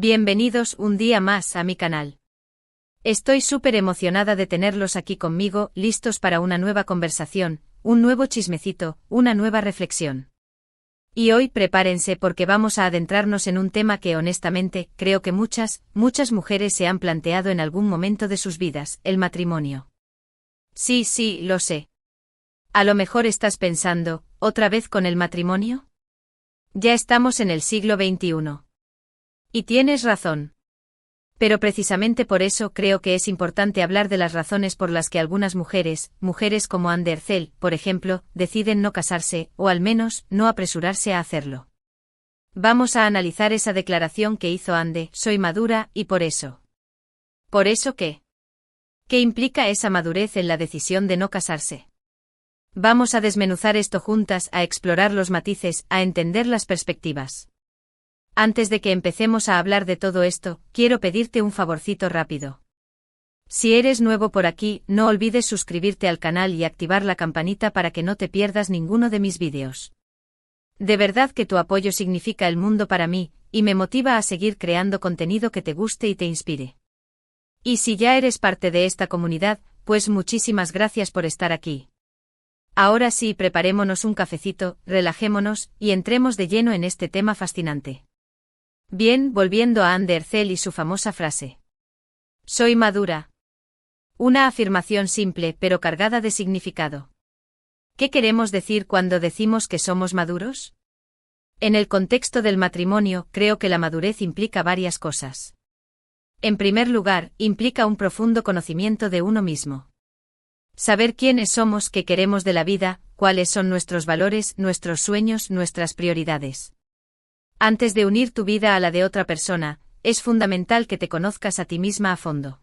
Bienvenidos un día más a mi canal. Estoy súper emocionada de tenerlos aquí conmigo, listos para una nueva conversación, un nuevo chismecito, una nueva reflexión. Y hoy prepárense porque vamos a adentrarnos en un tema que honestamente, creo que muchas mujeres se han planteado en algún momento de sus vidas, el matrimonio. Sí, lo sé. A lo mejor estás pensando, ¿otra vez con el matrimonio? Ya estamos en el siglo XXI. Y tienes razón. Pero precisamente por eso creo que es importante hablar de las razones por las que algunas mujeres como Anne Derzel, por ejemplo, deciden no casarse, o al menos, no apresurarse a hacerlo. Vamos a analizar esa declaración que hizo Anne: soy madura, y por eso. ¿Por eso qué? ¿Qué implica esa madurez en la decisión de no casarse? Vamos a desmenuzar esto juntas, a explorar los matices, a entender las perspectivas. Antes de que empecemos a hablar de todo esto, quiero pedirte un favorcito rápido. Si eres nuevo por aquí, no olvides suscribirte al canal y activar la campanita para que no te pierdas ninguno de mis vídeos. De verdad que tu apoyo significa el mundo para mí, y me motiva a seguir creando contenido que te guste y te inspire. Y si ya eres parte de esta comunidad, pues muchísimas gracias por estar aquí. Ahora sí, preparémonos un cafecito, relajémonos, y entremos de lleno en este tema fascinante. Bien, volviendo a Anne Derzel y su famosa frase. Soy madura. Una afirmación simple pero cargada de significado. ¿Qué queremos decir cuando decimos que somos maduros? En el contexto del matrimonio, creo que la madurez implica varias cosas. En primer lugar, implica un profundo conocimiento de uno mismo. Saber quiénes somos, qué queremos de la vida, cuáles son nuestros valores, nuestros sueños, nuestras prioridades. Antes de unir tu vida a la de otra persona, es fundamental que te conozcas a ti misma a fondo.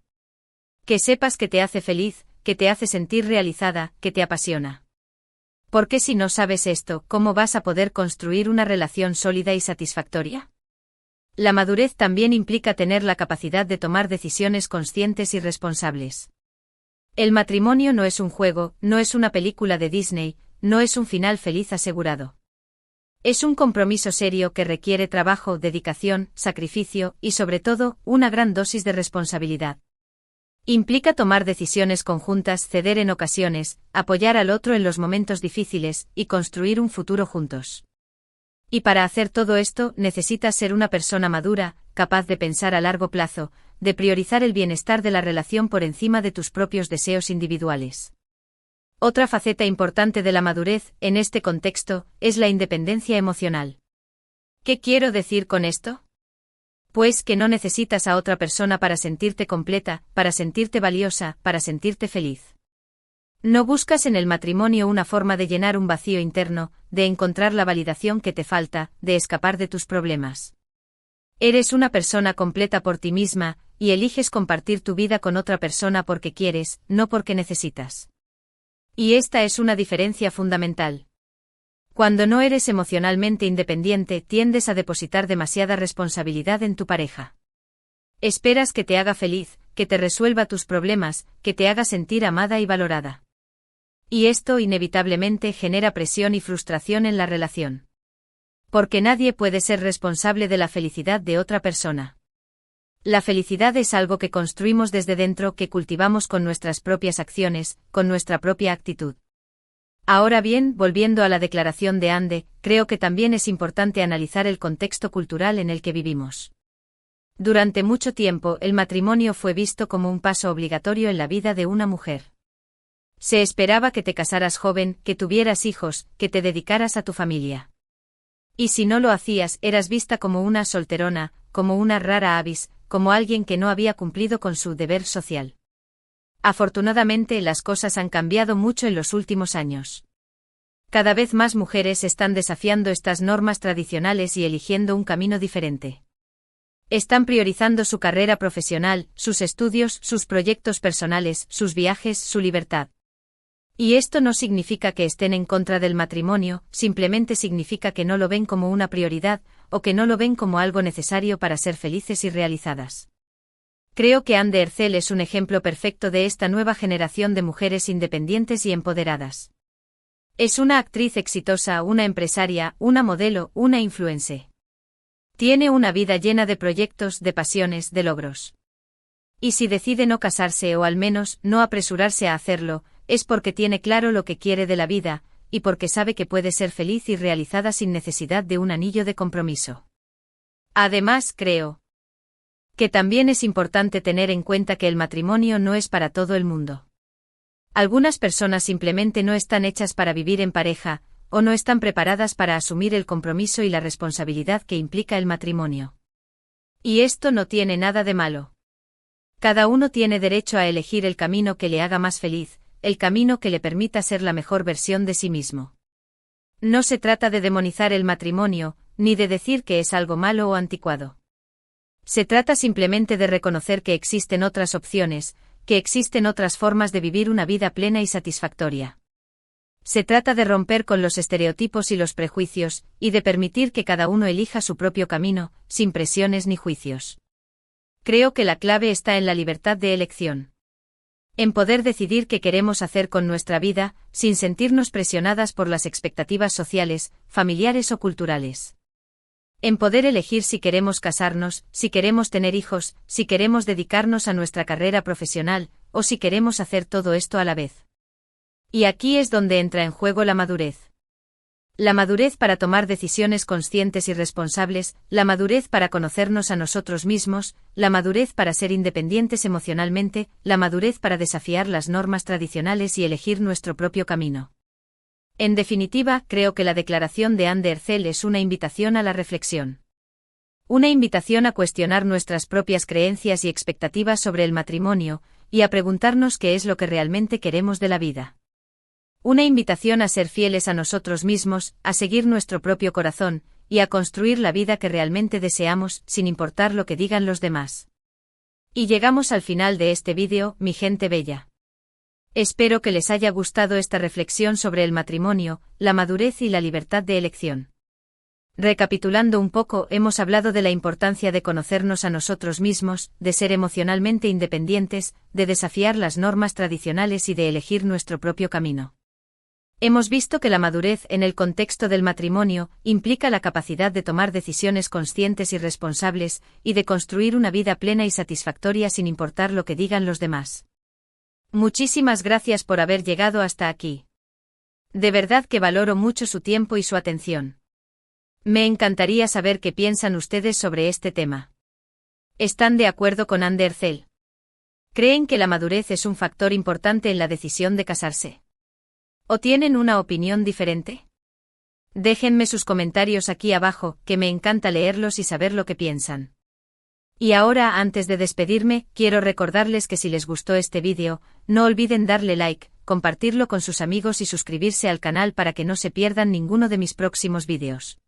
Que sepas qué te hace feliz, qué te hace sentir realizada, qué te apasiona. Porque si no sabes esto, ¿cómo vas a poder construir una relación sólida y satisfactoria? La madurez también implica tener la capacidad de tomar decisiones conscientes y responsables. El matrimonio no es un juego, no es una película de Disney, no es un final feliz asegurado. Es un compromiso serio que requiere trabajo, dedicación, sacrificio y sobre todo, una gran dosis de responsabilidad. Implica tomar decisiones conjuntas, ceder en ocasiones, apoyar al otro en los momentos difíciles y construir un futuro juntos. Y para hacer todo esto, necesitas ser una persona madura, capaz de pensar a largo plazo, de priorizar el bienestar de la relación por encima de tus propios deseos individuales. Otra faceta importante de la madurez, en este contexto, es la independencia emocional. ¿Qué quiero decir con esto? Pues que no necesitas a otra persona para sentirte completa, para sentirte valiosa, para sentirte feliz. No buscas en el matrimonio una forma de llenar un vacío interno, de encontrar la validación que te falta, de escapar de tus problemas. Eres una persona completa por ti misma, y eliges compartir tu vida con otra persona porque quieres, no porque necesitas. Y esta es una diferencia fundamental. Cuando no eres emocionalmente independiente, tiendes a depositar demasiada responsabilidad en tu pareja. Esperas que te haga feliz, que te resuelva tus problemas, que te haga sentir amada y valorada. Y esto inevitablemente genera presión y frustración en la relación. Porque nadie puede ser responsable de la felicidad de otra persona. La felicidad es algo que construimos desde dentro, que cultivamos con nuestras propias acciones, con nuestra propia actitud. Ahora bien, volviendo a la declaración de Anne, creo que también es importante analizar el contexto cultural en el que vivimos. Durante mucho tiempo, el matrimonio fue visto como un paso obligatorio en la vida de una mujer. Se esperaba que te casaras joven, que tuvieras hijos, que te dedicaras a tu familia. Y si no lo hacías, eras vista como una solterona, como una rara avis, como alguien que no había cumplido con su deber social. Afortunadamente, las cosas han cambiado mucho en los últimos años. Cada vez más mujeres están desafiando estas normas tradicionales y eligiendo un camino diferente. Están priorizando su carrera profesional, sus estudios, sus proyectos personales, sus viajes, su libertad. Y esto no significa que estén en contra del matrimonio, simplemente significa que no lo ven como una prioridad, o que no lo ven como algo necesario para ser felices y realizadas. Creo que Anne Derzel es un ejemplo perfecto de esta nueva generación de mujeres independientes y empoderadas. Es una actriz exitosa, una empresaria, una modelo, una influencer. Tiene una vida llena de proyectos, de pasiones, de logros. Y si decide no casarse o al menos no apresurarse a hacerlo, es porque tiene claro lo que quiere de la vida, y porque sabe que puede ser feliz y realizada sin necesidad de un anillo de compromiso. Además, creo que también es importante tener en cuenta que el matrimonio no es para todo el mundo. Algunas personas simplemente no están hechas para vivir en pareja, o no están preparadas para asumir el compromiso y la responsabilidad que implica el matrimonio. Y esto no tiene nada de malo. Cada uno tiene derecho a elegir el camino que le haga más feliz, el camino que le permita ser la mejor versión de sí mismo. No se trata de demonizar el matrimonio, ni de decir que es algo malo o anticuado. Se trata simplemente de reconocer que existen otras opciones, que existen otras formas de vivir una vida plena y satisfactoria. Se trata de romper con los estereotipos y los prejuicios, y de permitir que cada uno elija su propio camino, sin presiones ni juicios. Creo que la clave está en la libertad de elección. En poder decidir qué queremos hacer con nuestra vida, sin sentirnos presionadas por las expectativas sociales, familiares o culturales. En poder elegir si queremos casarnos, si queremos tener hijos, si queremos dedicarnos a nuestra carrera profesional, o si queremos hacer todo esto a la vez. Y aquí es donde entra en juego la madurez. La madurez para tomar decisiones conscientes y responsables, la madurez para conocernos a nosotros mismos, la madurez para ser independientes emocionalmente, la madurez para desafiar las normas tradicionales y elegir nuestro propio camino. En definitiva, creo que la declaración de Anne Derzel es una invitación a la reflexión. Una invitación a cuestionar nuestras propias creencias y expectativas sobre el matrimonio, y a preguntarnos qué es lo que realmente queremos de la vida. Una invitación a ser fieles a nosotros mismos, a seguir nuestro propio corazón, y a construir la vida que realmente deseamos, sin importar lo que digan los demás. Y llegamos al final de este vídeo, mi gente bella. Espero que les haya gustado esta reflexión sobre el matrimonio, la madurez y la libertad de elección. Recapitulando un poco, hemos hablado de la importancia de conocernos a nosotros mismos, de ser emocionalmente independientes, de desafiar las normas tradicionales y de elegir nuestro propio camino. Hemos visto que la madurez en el contexto del matrimonio implica la capacidad de tomar decisiones conscientes y responsables, y de construir una vida plena y satisfactoria sin importar lo que digan los demás. Muchísimas gracias por haber llegado hasta aquí. De verdad que valoro mucho su tiempo y su atención. Me encantaría saber qué piensan ustedes sobre este tema. ¿Están de acuerdo con Anne Derzel? ¿Creen que la madurez es un factor importante en la decisión de casarse? ¿O tienen una opinión diferente? Déjenme sus comentarios aquí abajo, que me encanta leerlos y saber lo que piensan. Y ahora, antes de despedirme, quiero recordarles que si les gustó este vídeo, no olviden darle like, compartirlo con sus amigos y suscribirse al canal para que no se pierdan ninguno de mis próximos vídeos.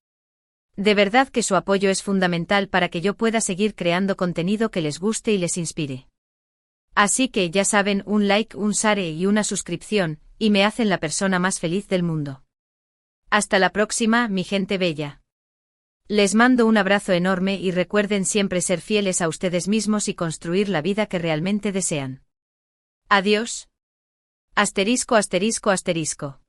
De verdad que su apoyo es fundamental para que yo pueda seguir creando contenido que les guste y les inspire. Así que ya saben, un like, un share y una suscripción, y me hacen la persona más feliz del mundo. Hasta la próxima, mi gente bella. Les mando un abrazo enorme y recuerden siempre ser fieles a ustedes mismos y construir la vida que realmente desean. Adiós. Asterisco, asterisco, asterisco.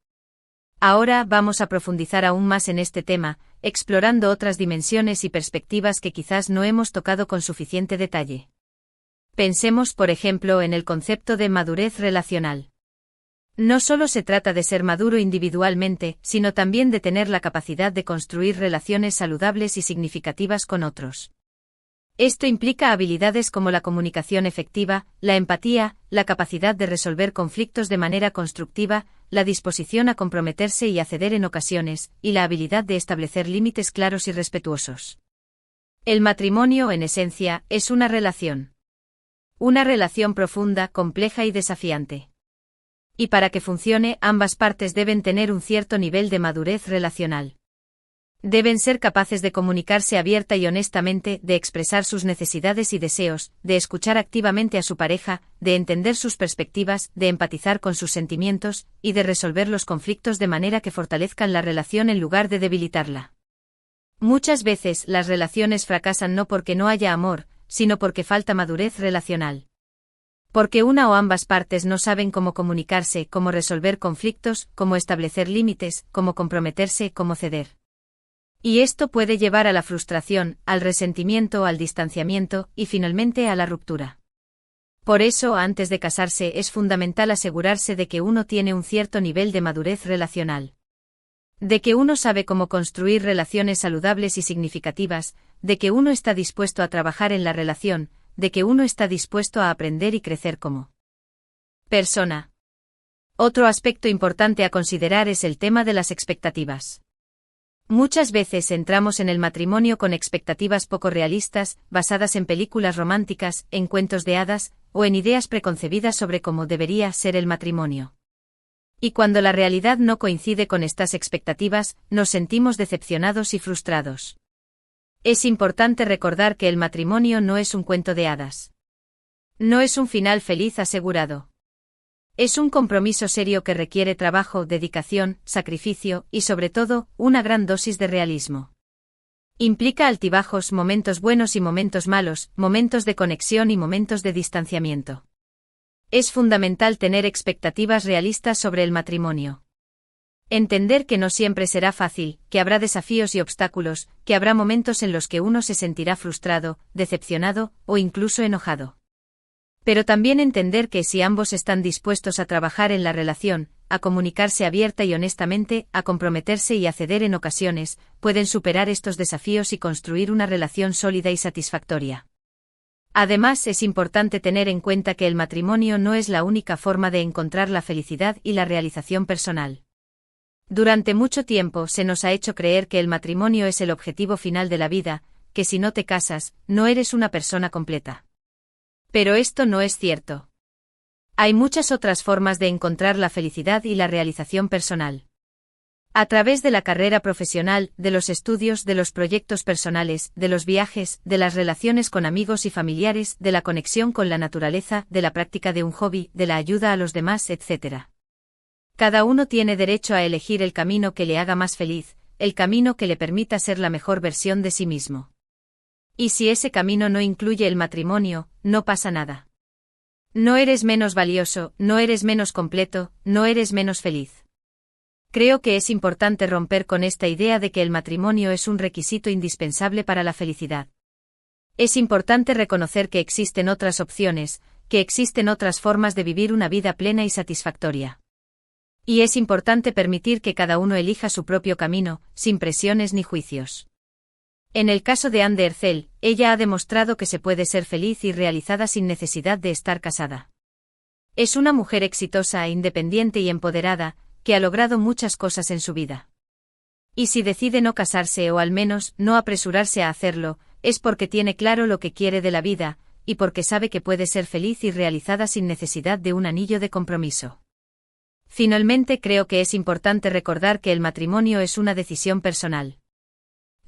Ahora vamos a profundizar aún más en este tema, explorando otras dimensiones y perspectivas que quizás no hemos tocado con suficiente detalle. Pensemos, por ejemplo, en el concepto de madurez relacional. No solo se trata de ser maduro individualmente, sino también de tener la capacidad de construir relaciones saludables y significativas con otros. Esto implica habilidades como la comunicación efectiva, la empatía, la capacidad de resolver conflictos de manera constructiva, la disposición a comprometerse y a ceder en ocasiones, y la habilidad de establecer límites claros y respetuosos. El matrimonio, en esencia, es una relación. Una relación profunda, compleja y desafiante. Y para que funcione, ambas partes deben tener un cierto nivel de madurez relacional. Deben ser capaces de comunicarse abierta y honestamente, de expresar sus necesidades y deseos, de escuchar activamente a su pareja, de entender sus perspectivas, de empatizar con sus sentimientos, y de resolver los conflictos de manera que fortalezcan la relación en lugar de debilitarla. Muchas veces las relaciones fracasan no porque no haya amor, sino porque falta madurez relacional. Porque una o ambas partes no saben cómo comunicarse, cómo resolver conflictos, cómo establecer límites, cómo comprometerse, cómo ceder. Y esto puede llevar a la frustración, al resentimiento, al distanciamiento y finalmente a la ruptura. Por eso, antes de casarse, es fundamental asegurarse de que uno tiene un cierto nivel de madurez relacional. De que uno sabe cómo construir relaciones saludables y significativas, de que uno está dispuesto a trabajar en la relación, de que uno está dispuesto a aprender y crecer como persona. Otro aspecto importante a considerar es el tema de las expectativas. Muchas veces entramos en el matrimonio con expectativas poco realistas, basadas en películas románticas, en cuentos de hadas, o en ideas preconcebidas sobre cómo debería ser el matrimonio. Y cuando la realidad no coincide con estas expectativas, nos sentimos decepcionados y frustrados. Es importante recordar que el matrimonio no es un cuento de hadas. No es un final feliz asegurado. Es un compromiso serio que requiere trabajo, dedicación, sacrificio y sobre todo, una gran dosis de realismo. Implica altibajos, momentos buenos y momentos malos, momentos de conexión y momentos de distanciamiento. Es fundamental tener expectativas realistas sobre el matrimonio. Entender que no siempre será fácil, que habrá desafíos y obstáculos, que habrá momentos en los que uno se sentirá frustrado, decepcionado o incluso enojado. Pero también entender que si ambos están dispuestos a trabajar en la relación, a comunicarse abierta y honestamente, a comprometerse y a ceder en ocasiones, pueden superar estos desafíos y construir una relación sólida y satisfactoria. Además, es importante tener en cuenta que el matrimonio no es la única forma de encontrar la felicidad y la realización personal. Durante mucho tiempo se nos ha hecho creer que el matrimonio es el objetivo final de la vida, que si no te casas, no eres una persona completa. Pero esto no es cierto. Hay muchas otras formas de encontrar la felicidad y la realización personal. A través de la carrera profesional, de los estudios, de los proyectos personales, de los viajes, de las relaciones con amigos y familiares, de la conexión con la naturaleza, de la práctica de un hobby, de la ayuda a los demás, etc. Cada uno tiene derecho a elegir el camino que le haga más feliz, el camino que le permita ser la mejor versión de sí mismo. Y si ese camino no incluye el matrimonio, no pasa nada. No eres menos valioso, no eres menos completo, no eres menos feliz. Creo que es importante romper con esta idea de que el matrimonio es un requisito indispensable para la felicidad. Es importante reconocer que existen otras opciones, que existen otras formas de vivir una vida plena y satisfactoria. Y es importante permitir que cada uno elija su propio camino, sin presiones ni juicios. En el caso de Anne de Herzel, ella ha demostrado que se puede ser feliz y realizada sin necesidad de estar casada. Es una mujer exitosa, independiente y empoderada, que ha logrado muchas cosas en su vida. Y si decide no casarse o al menos no apresurarse a hacerlo, es porque tiene claro lo que quiere de la vida, y porque sabe que puede ser feliz y realizada sin necesidad de un anillo de compromiso. Finalmente, creo que es importante recordar que el matrimonio es una decisión personal.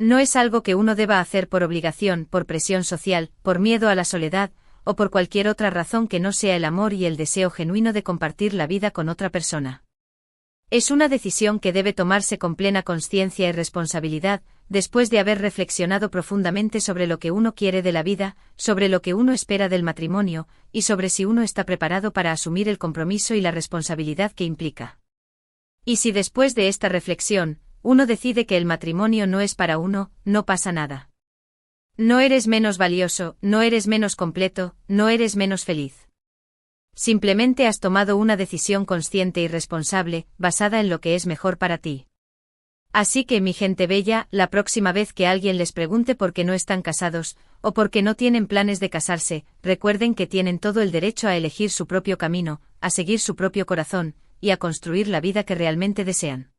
No es algo que uno deba hacer por obligación, por presión social, por miedo a la soledad, o por cualquier otra razón que no sea el amor y el deseo genuino de compartir la vida con otra persona. Es una decisión que debe tomarse con plena conciencia y responsabilidad, después de haber reflexionado profundamente sobre lo que uno quiere de la vida, sobre lo que uno espera del matrimonio, y sobre si uno está preparado para asumir el compromiso y la responsabilidad que implica. Y si después de esta reflexión, uno decide que el matrimonio no es para uno, no pasa nada. No eres menos valioso, no eres menos completo, no eres menos feliz. Simplemente has tomado una decisión consciente y responsable, basada en lo que es mejor para ti. Así que, mi gente bella, la próxima vez que alguien les pregunte por qué no están casados, o por qué no tienen planes de casarse, recuerden que tienen todo el derecho a elegir su propio camino, a seguir su propio corazón, y a construir la vida que realmente desean.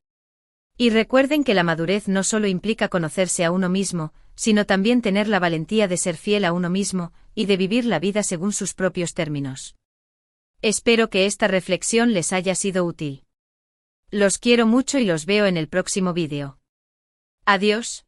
Y recuerden que la madurez no solo implica conocerse a uno mismo, sino también tener la valentía de ser fiel a uno mismo, y de vivir la vida según sus propios términos. Espero que esta reflexión les haya sido útil. Los quiero mucho y los veo en el próximo vídeo. Adiós.